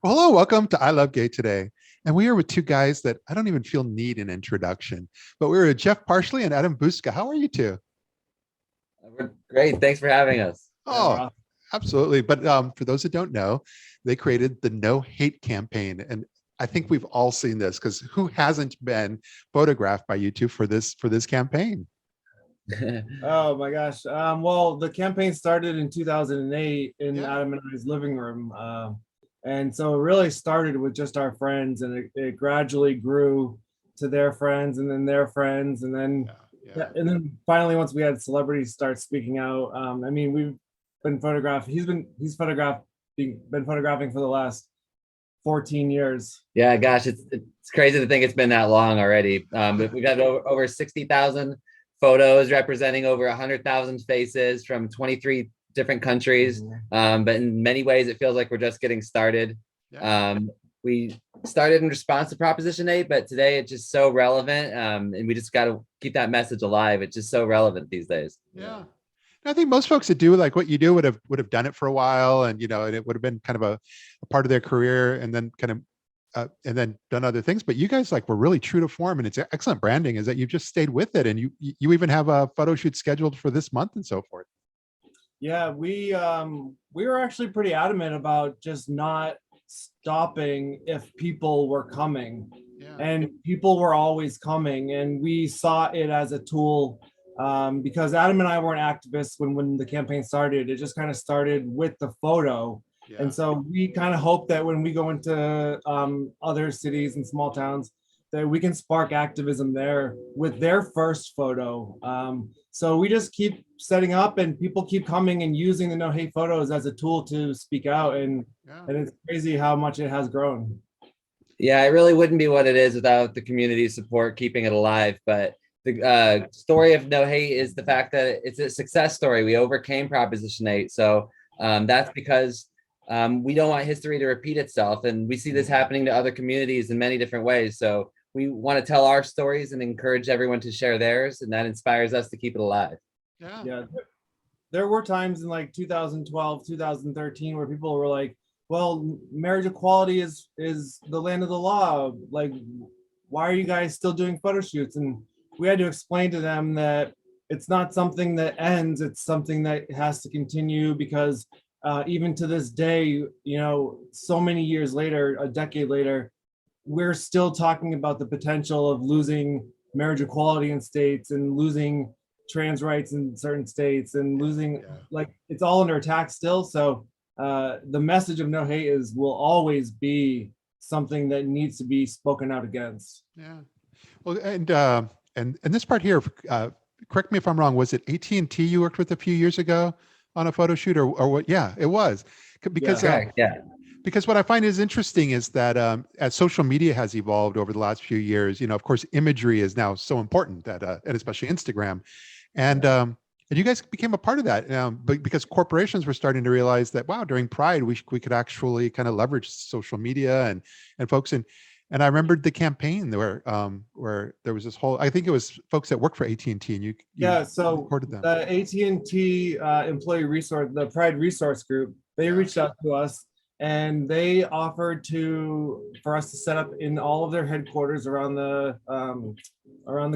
Well, hello, welcome to I Love Gay today. And we are with two guys that I don't even feel need an introduction, but we're with Jeff Parshley and Adam Bouska. How are you two? We're great. Thanks for having us. Yeah, we're Oh, off. absolutely. But for those that don't know, they created the No Hate campaign. And I think we've all seen this because who hasn't been photographed by you two for this campaign? Oh my gosh. Well, the campaign started in 2008 in Yeah. Adam and I's living room. And so it really started with just our friends, and it gradually grew to their friends and then their friends. And then, Yeah. Yeah. yeah, and then finally, once we had celebrities start speaking out, I mean, we've been photographed. He's photographed, been photographing for the last 14 years. Yeah, gosh, it's crazy to think it's been that long already. But we've got over 60,000 photos representing over 100,000 faces from 23 different countries. But in many ways, it feels like we're just getting started. Yeah. We started in response to Proposition 8, but today it's just so relevant. And we just got to keep that message alive. It's just so relevant these days. Yeah. I think most folks that do like what you do would have done it for a while, and and it would have been kind of a part of their career, and then kind of and then done other things. But you guys like were really true to form, and it's excellent branding. Is that you've just stayed with it, and you even have a photo shoot scheduled for this month and so forth. Yeah, we were actually pretty adamant about just not stopping if people were coming, Yeah. and people were always coming, and we saw it as a tool, because Adam and I weren't activists when the campaign started. It just kind of started with the photo, Yeah. and so we kind of hope that when we go into other cities and small towns, that we can spark activism there with their first photo. So we just keep setting up, and people keep coming and using the No Hate photos as a tool to speak out, Yeah. and it's crazy how much it has grown. Yeah, it really wouldn't be what it is without the community support keeping it alive. But the story of No Hate is the fact that it's a success story. We overcame Proposition 8. So that's because we don't want history to repeat itself. And we see this happening to other communities in many different ways. So we want to tell our stories and encourage everyone to share theirs. And that inspires us to keep it alive. Yeah. Yeah, there were times in like 2012, 2013 where people were like, well, marriage equality is the land of the law. Like, why are you guys still doing photo shoots? And we had to explain to them that it's not something that ends, it's something that has to continue, because even to this day, so many years later, a decade later, we're still talking about the potential of losing marriage equality in states and losing trans rights in certain states and losing, Yeah. like, it's all under attack still. So the message of No Hate will always be something that needs to be spoken out against. Yeah. Well, and this part here, correct me if I'm wrong. Was it AT&T you worked with a few years ago on a photo shoot, or what? Yeah, it was. Because Yeah. Correct. Yeah. because what I find is interesting is that as social media has evolved over the last few years, of course, imagery is now so important that, and especially Instagram, and you guys became a part of that, but because corporations were starting to realize that wow, during Pride we could actually kind of leverage social media and folks and I remembered the campaign where there was this whole, I think it was folks that work for AT&T, and you Yeah, so recorded them. the AT&T employee resource, the Pride Resource Group, they reached out to us, and they offered for us to set up in all of their headquarters around the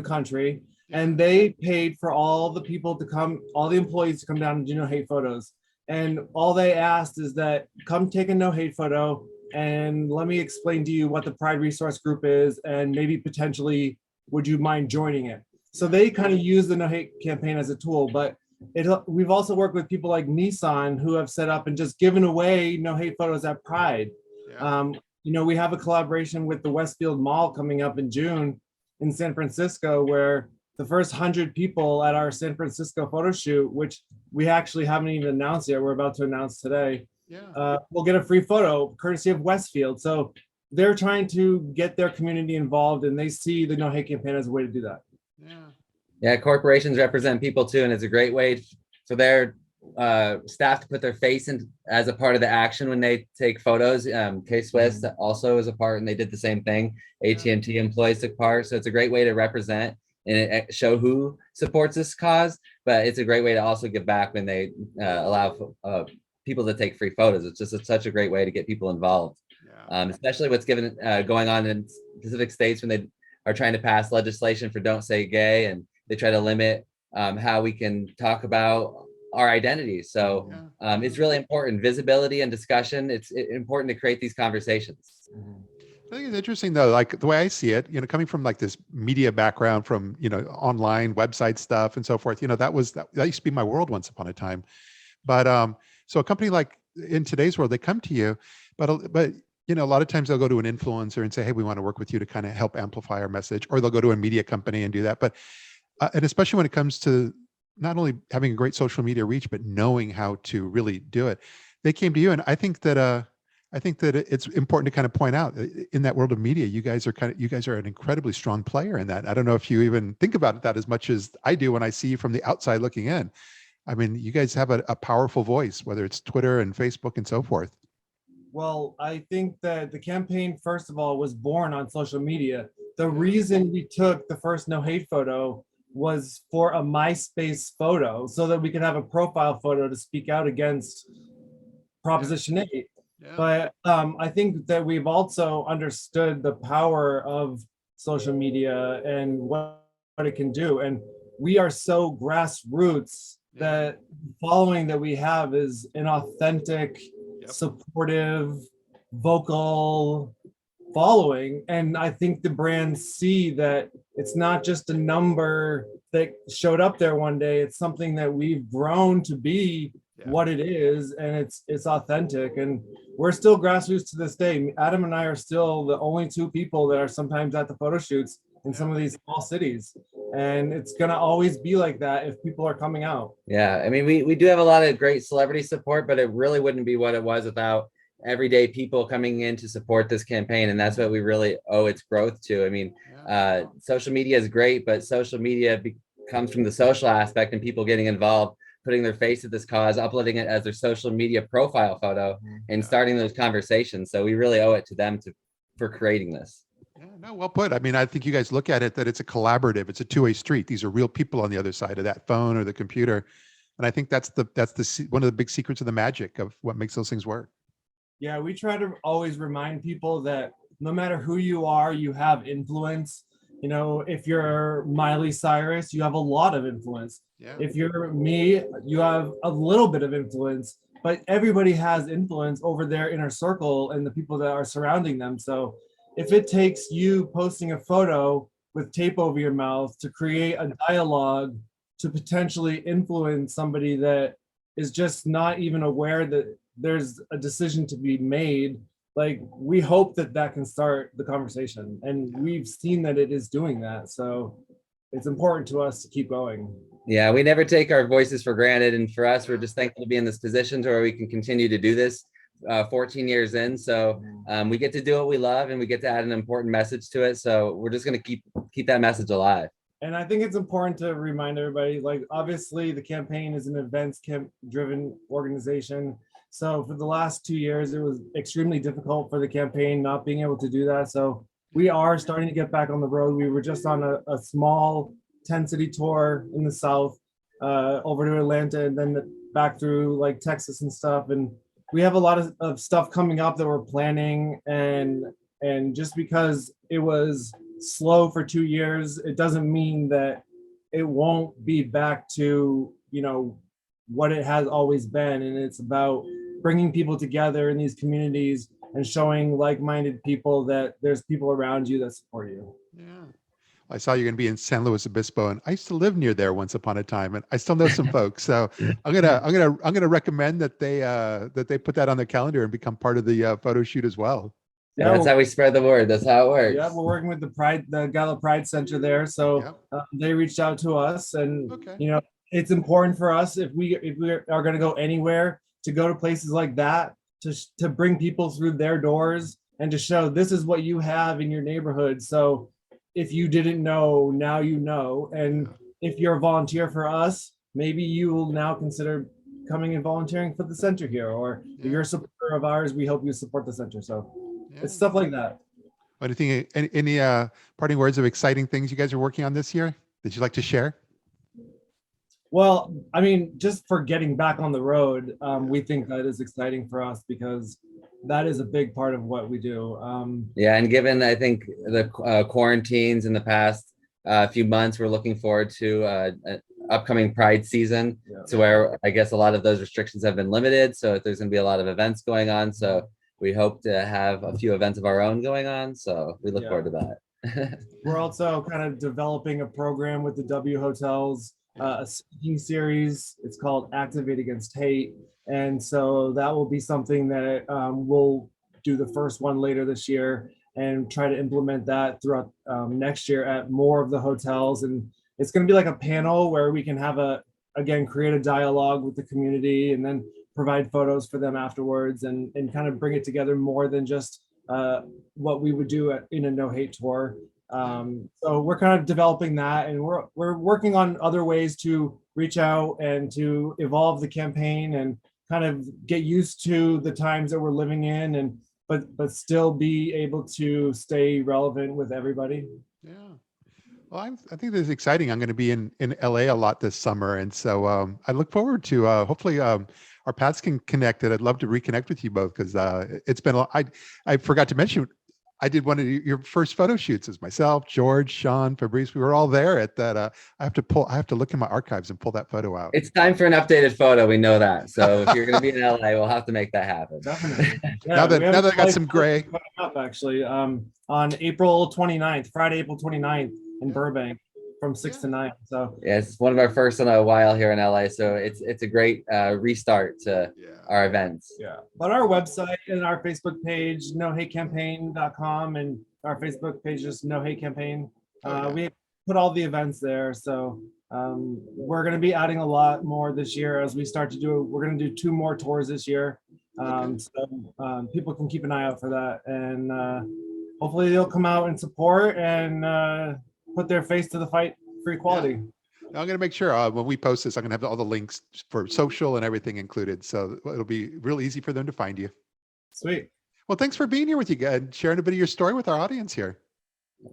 country, and they paid for all the people to come, all the employees to come down and do No Hate photos. And all they asked is that come take a No Hate photo, and let me explain to you what the Pride Resource Group is, and maybe potentially would you mind joining it? So they kind of use the No Hate campaign as a tool, but we've also worked with people like Nissan who have set up and just given away No Hate photos at Pride. Yeah. We have a collaboration with the Westfield Mall coming up in June in San Francisco, where the first 100 people at our San Francisco photo shoot, which we actually haven't even announced yet, we're about to announce today, Yeah. will get a free photo courtesy of Westfield. So they're trying to get their community involved, and they see the No Hate campaign as a way to do that. Yeah. Yeah, corporations represent people too, and it's a great way for their staff to put their face in as a part of the action when they take photos. K-Swiss also is a part, and they did the same thing. AT&T employees took part, so it's a great way to represent and show who supports this cause. But it's a great way to also give back when they allow people to take free photos. It's just such a great way to get people involved. especially what's going on in specific states when they are trying to pass legislation for Don't Say Gay, and they try to limit how we can talk about our identities. So it's really important, visibility and discussion. It's important to create these conversations. I think it's interesting though, like the way I see it, coming from like this media background from, online website stuff and so forth, that used to be my world once upon a time. But so a company like in today's world, they come to you, but a lot of times they'll go to an influencer and say, hey, we want to work with you to kind of help amplify our message, or they'll go to a media company and do that. But and especially when it comes to not only having a great social media reach, but knowing how to really do it, they came to you. And I think that it's important to kind of point out in that world of media, you guys are an incredibly strong player in that. I don't know if you even think about that as much as I do when I see you from the outside looking in. I mean, you guys have a powerful voice, whether it's Twitter and Facebook and so forth. Well, I think that the campaign, first of all, was born on social media. The reason we took the first No Hate photo was for a MySpace photo so that we could have a profile photo to speak out against Proposition 8. Yeah. But I think that we've also understood the power of social media and what it can do. And we are so grassroots that the following that we have is an authentic, supportive, vocal following. And I think the brands see that it's not just a number that showed up there one day. It's something that we've grown to be what it is, and it's authentic. And we're still grassroots to this day. Adam and I are still the only two people that are sometimes at the photo shoots in some of these small cities, and it's gonna always be like that if people are coming out. I mean, we do have a lot of great celebrity support, but it really wouldn't be what it was without everyday people coming in to support this campaign, and that's what we really owe its growth to. I mean, social media is great, but social media comes from the social aspect and people getting involved, putting their face to this cause, uploading it as their social media profile photo, and starting those conversations. So we really owe it to them for creating this. Yeah, no, well put. I mean, I think you guys look at it that it's a collaborative, it's a two-way street. These are real people on the other side of that phone or the computer. And I think that's one of the big secrets of the magic of what makes those things work. Yeah, we try to always remind people that no matter who you are, you have influence. If you're Miley Cyrus, you have a lot of influence. Yeah. If you're me, you have a little bit of influence, but everybody has influence over their inner circle and the people that are surrounding them. So if it takes you posting a photo with tape over your mouth to create a dialogue to potentially influence somebody that is just not even aware that there's a decision to be made, like, we hope that can start the conversation, and we've seen that it is doing that. So it's important to us to keep going. Yeah, we never take our voices for granted, and for us, we're just thankful to be in this position to where we can continue to do this 14 years in. So we get to do what we love, and we get to add an important message to it. So we're just going to keep that message alive. And I think it's important to remind everybody, like, obviously the campaign is an events driven organization. So for the last 2 years, it was extremely difficult for the campaign not being able to do that. So we are starting to get back on the road. We were just on a small 10-city tour in the South, over to Atlanta, and then back through like Texas and stuff. And we have a lot of stuff coming up that we're planning. And just because it was slow for 2 years, it doesn't mean that it won't be back to, what it has always been. And it's about bringing people together in these communities and showing like-minded people that there's people around you that support you. Yeah. I saw you're going to be in San Luis Obispo, and I used to live near there once upon a time, and I still know some folks. So I'm gonna recommend that they put that on their calendar and become part of the photo shoot as well. Yeah, that's how we spread the word. That's how it works. Yeah, we're working with the Gallup Pride Center there, so they reached out to us, and it's important for us if we are going to go anywhere to go to places like that to bring people through their doors and to show this is what you have in your neighborhood. So if you didn't know, now you know. And if you're a volunteer for us, maybe you will now consider coming and volunteering for the center here, or if you're a supporter of ours, we hope you support the center. So it's stuff like that. Any parting words of exciting things you guys are working on this year that you'd like to share? Well, I mean, just for getting back on the road, we think that is exciting for us because that is a big part of what we do. Yeah, and given I think the quarantines in the past few months, we're looking forward to an upcoming Pride season, to where I guess a lot of those restrictions have been limited. So there's going to be a lot of events going on. So we hope to have a few events of our own going on. So we look forward to that. We're also kind of developing a program with the W hotels, a speaking series. It's called Activate Against Hate. And so that will be something that we'll do the first one later this year and try to implement that throughout next year at more of the hotels. And it's going to be like a panel where we can have create a dialogue with the community and then provide photos for them afterwards and kind of bring it together more than just what we would do in a no hate tour. So we're kind of developing that, and we're working on other ways to reach out and to evolve the campaign and kind of get used to the times that we're living in, and but still be able to stay relevant with everybody. Yeah. Well, I think this is exciting. I'm going to be in LA a lot this summer. And so I look forward to hopefully our paths can connect. And I'd love to reconnect with you both, because it's been, I forgot to mention, I did one of your first photo shoots as myself, George, Sean, Fabrice. We were all there at that. I have to look in my archives and pull that photo out. It's time for an updated photo. We know that. So if you're going to be in LA, we'll have to make that happen. Definitely. Yeah, now that I got some gray. Up actually on April 29th, Friday, April 29th in Burbank from 6 to 9. So yeah, it's one of our first in a while here in LA. So it's a great restart to our events. Yeah, but our website and our Facebook page, NOH8campaign.com, and our Facebook page is No Hate Campaign. We put all the events there. So we're going to be adding a lot more this year as we start to do. We're going to do 2 more tours this year. So people can keep an eye out for that, and hopefully they'll come out and support and put their face to the fight for equality. I'm going to make sure when we post this, I'm going to have all the links for social and everything included. So it'll be real easy for them to find you. Sweet. Well, thanks for being here with you guys, sharing a bit of your story with our audience here.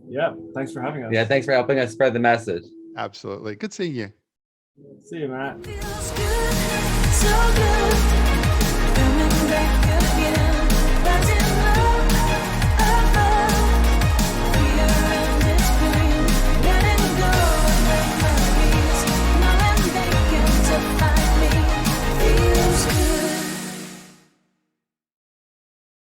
Yeah. Thanks for having us. Yeah. Thanks for helping us spread the message. Absolutely. Good seeing you. See you, Matt. Feels good, so good. Coming back